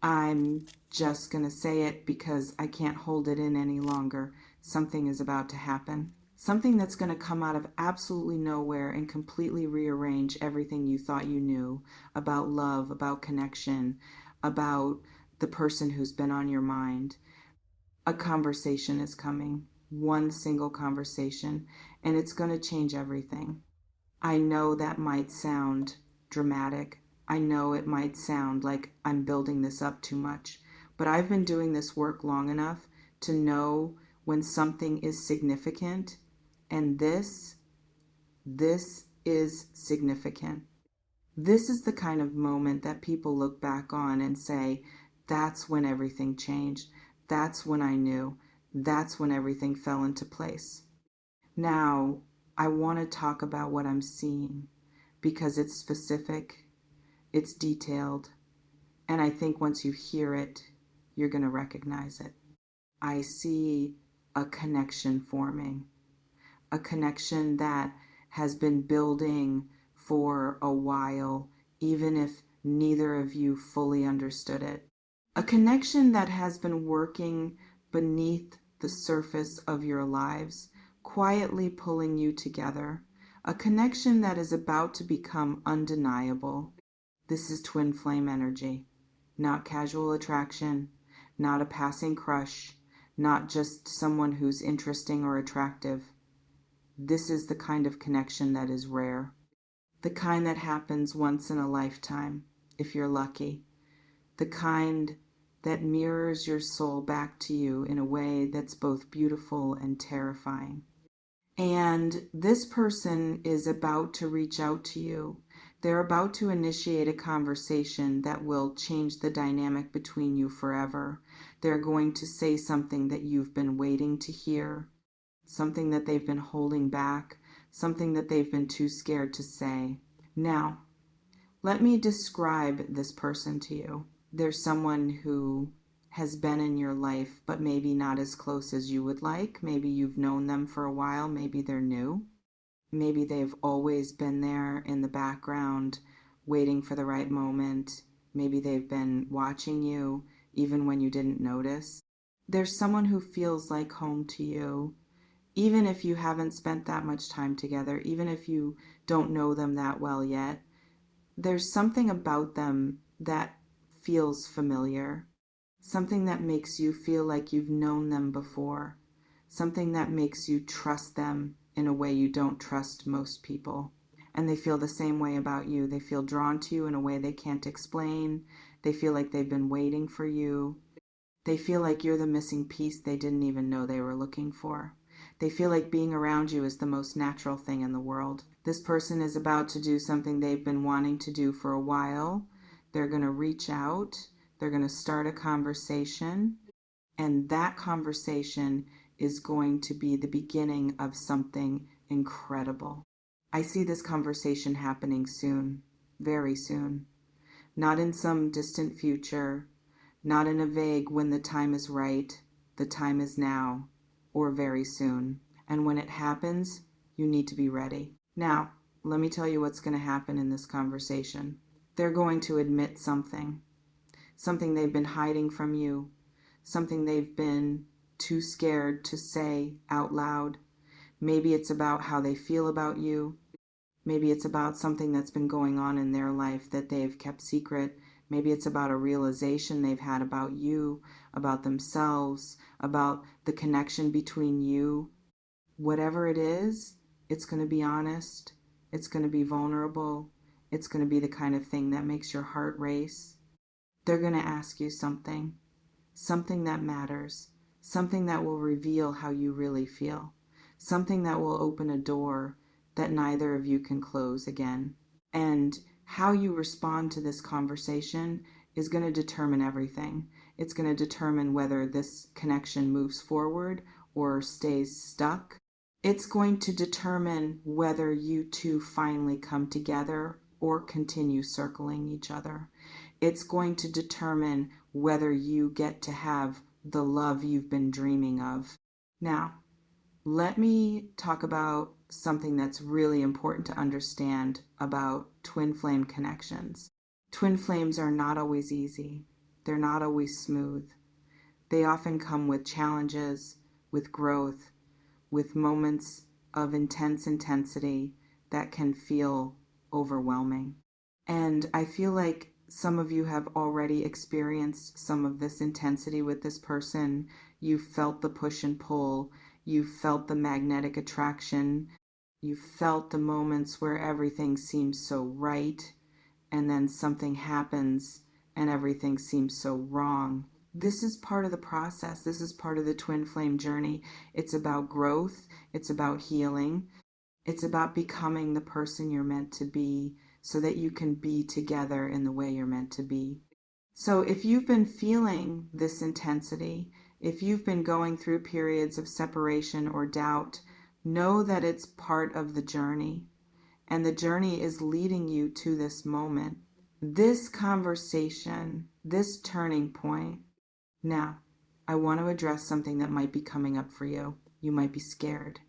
I'm just going to say it because I can't hold it in any longer. Something is about to happen. Something that's going to come out of absolutely nowhere and completely rearrange everything you thought you knew about love, about connection, about the person who's been on your mind. A conversation is coming, one single conversation, and it's going to change everything. I know that might sound dramatic. I know it might sound like I'm building this up too much, but I've been doing this work long enough to know when something is significant, and this is significant. This is the kind of moment that people look back on and say, that's when everything changed. That's when I knew. That's when everything fell into place. Now, I want to talk about what I'm seeing because it's specific, it's detailed, and I think once you hear it, you're going to recognize it. I see a connection forming, a connection that has been building for a while, even if neither of you fully understood it. A connection that has been working beneath the surface of your lives, quietly pulling you together. A connection that is about to become undeniable. This is twin flame energy, not casual attraction, not a passing crush, not just someone who's interesting or attractive. This is the kind of connection that is rare, the kind that happens once in a lifetime, if you're lucky, the kind that mirrors your soul back to you in a way that's both beautiful and terrifying. And this person is about to reach out to you. They're about to initiate a conversation that will change the dynamic between you forever. They're going to say something that you've been waiting to hear, something that they've been holding back, something that they've been too scared to say. Now, let me describe this person to you. There's someone who has been in your life, but maybe not as close as you would like. Maybe you've known them for a while. Maybe they're new. Maybe they've always been there in the background, waiting for the right moment. Maybe they've been watching you, even when you didn't notice. There's someone who feels like home to you, even if you haven't spent that much time together, even if you don't know them that well yet. There's something about them that feels familiar, something that makes you feel like you've known them before, something that makes you trust them in a way you don't trust most people. And they feel the same way about you. They feel drawn to you in a way they can't explain. They feel like they've been waiting for you. They feel like you're the missing piece they didn't even know they were looking for. They feel like being around you is the most natural thing in the world. This person is about to do something they've been wanting to do for a while. They're going to reach out. They're going to start a conversation. And that conversation is going to be the beginning of something incredible. I see this conversation happening soon, very soon. Not in some distant future, not in a vague when the time is right, the time is now, or very soon. And when it happens, you need to be ready. Now, let me tell you what's going to happen in this conversation. They're going to admit something they've been hiding from you, something they've been too scared to say out loud. Maybe it's about how they feel about you. Maybe it's about something that's been going on in their life that they've kept secret. Maybe it's about a realization they've had about you, about themselves, about the connection between you. Whatever it is, it's going to be honest. It's going to be vulnerable. It's going to be the kind of thing that makes your heart race. They're going to ask you something that matters, something that will reveal how you really feel, something that will open a door that neither of you can close again. And how you respond to this conversation is going to determine everything. It's going to determine whether this connection moves forward or stays stuck. It's going to determine whether you two finally come together or continue circling each other. It's going to determine whether you get to have the love you've been dreaming of. Now, let me talk about something that's really important to understand about twin flame connections. Twin flames are not always easy. They're not always smooth. They often come with challenges, with growth, with moments of intense intensity that can feel overwhelming. And I feel like some of you have already experienced some of this intensity with this person. You felt the push and pull. You felt the magnetic attraction. You felt the moments where everything seems so right, and then something happens and everything seems so wrong. This is part of the process. This is part of the twin flame journey. It's about growth. It's about healing. It's about becoming the person you're meant to be so that you can be together in the way you're meant to be. So if you've been feeling this intensity, if you've been going through periods of separation or doubt, know that it's part of the journey. And the journey is leading you to this moment, this conversation, this turning point. Now, I want to address something that might be coming up for you. You might be scared.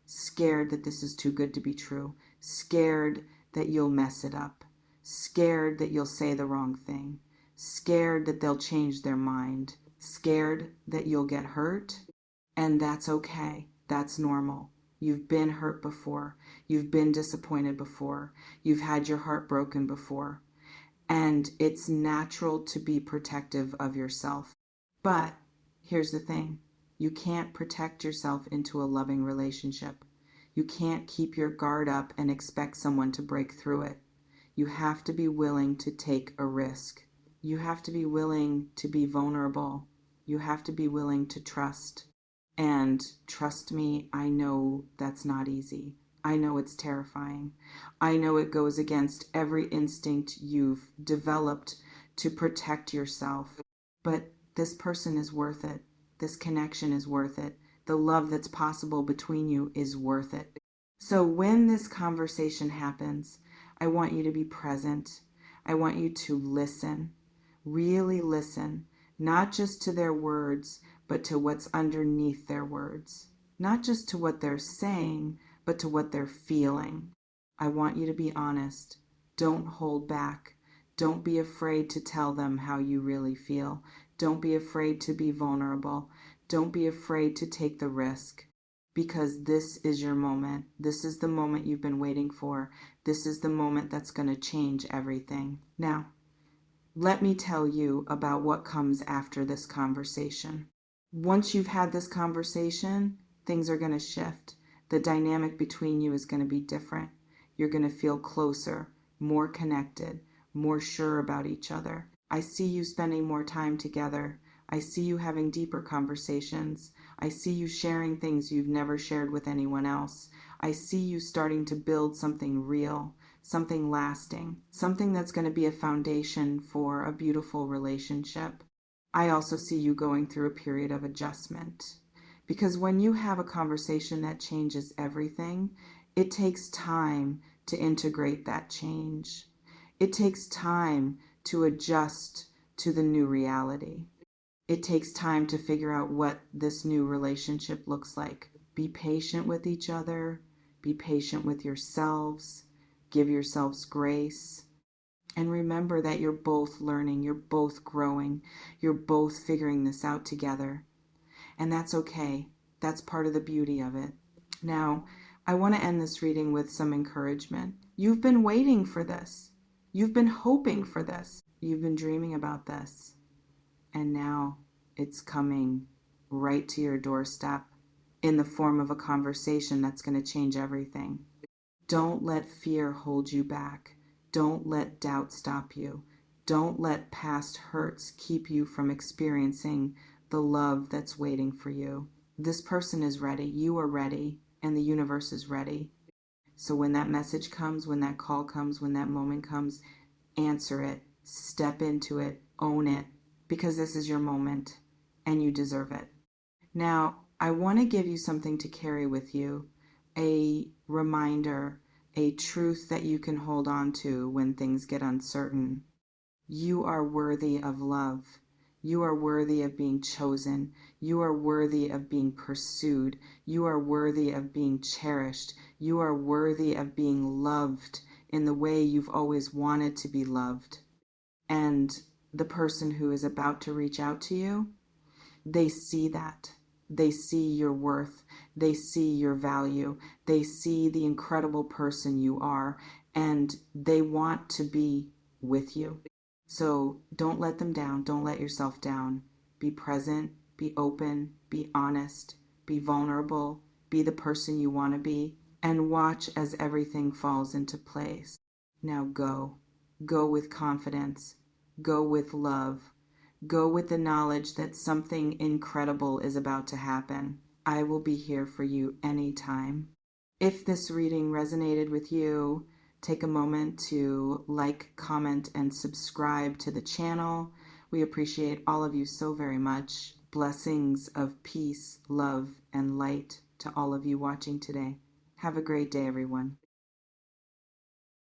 Scared that this is too good to be true. Scared that you'll mess it up. Scared that you'll say the wrong thing. Scared that they'll change their mind. Scared that you'll get hurt. And that's okay. That's normal. You've been hurt before. You've been disappointed before. You've had your heart broken before. And it's natural to be protective of yourself. But here's the thing. You can't protect yourself into a loving relationship. You can't keep your guard up and expect someone to break through it. You have to be willing to take a risk. You have to be willing to be vulnerable. You have to be willing to trust. And trust me, I know that's not easy. I know it's terrifying. I know it goes against every instinct you've developed to protect yourself. But this person is worth it. This connection is worth it. The love that's possible between you is worth it. So when this conversation happens, I want you to be present. I want you to listen. Really listen. Not just to their words, but to what's underneath their words. Not just to what they're saying, but to what they're feeling. I want you to be honest. Don't hold back. Don't be afraid to tell them how you really feel. Don't be afraid to be vulnerable. Don't be afraid to take the risk, because this is your moment. This is the moment you've been waiting for. This is the moment that's going to change everything. Now, let me tell you about what comes after this conversation. Once you've had this conversation, things are going to shift. The dynamic between you is going to be different. You're going to feel closer, more connected, more sure about each other. I see you spending more time together. I see you having deeper conversations. I see you sharing things you've never shared with anyone else. I see you starting to build something real, something lasting, something that's going to be a foundation for a beautiful relationship. I also see you going through a period of adjustment. Because when you have a conversation that changes everything, it takes time to integrate that change. It takes time to adjust to the new reality. It takes time to figure out what this new relationship looks like. Be patient with each other. Be patient with yourselves. Give yourselves grace. And remember that you're both learning. You're both growing. You're both figuring this out together. And that's okay. That's part of the beauty of it. Now, I want to end this reading with some encouragement. You've been waiting for this. You've been hoping for this. You've been dreaming about this. And now it's coming right to your doorstep in the form of a conversation that's going to change everything. Don't let fear hold you back. Don't let doubt stop you. Don't let past hurts keep you from experiencing the love that's waiting for you. This person is ready. You are ready. And the universe is ready. So when that message comes, when that call comes, when that moment comes, answer it. Step into it. Own it. Because this is your moment. And you deserve it. Now, I want to give you something to carry with you. A reminder. A truth that you can hold on to when things get uncertain. You are worthy of love. You are worthy of being chosen. You are worthy of being pursued. You are worthy of being cherished. You are worthy of being loved in the way you've always wanted to be loved. And the person who is about to reach out to you, they see that. They see your worth. They see your value. They see the incredible person you are, and they want to be with you. So don't let them down. Don't let yourself down. Be present, be open, be honest, be vulnerable, be the person you want to be, and watch as everything falls into place. Now go. Go with confidence. Go with love. Go with the knowledge that something incredible is about to happen. I will be here for you anytime. If this reading resonated with you, take a moment to like, comment, and subscribe to the channel. We appreciate all of you so very much. Blessings of peace, love, and light to all of you watching today. Have a great day, everyone.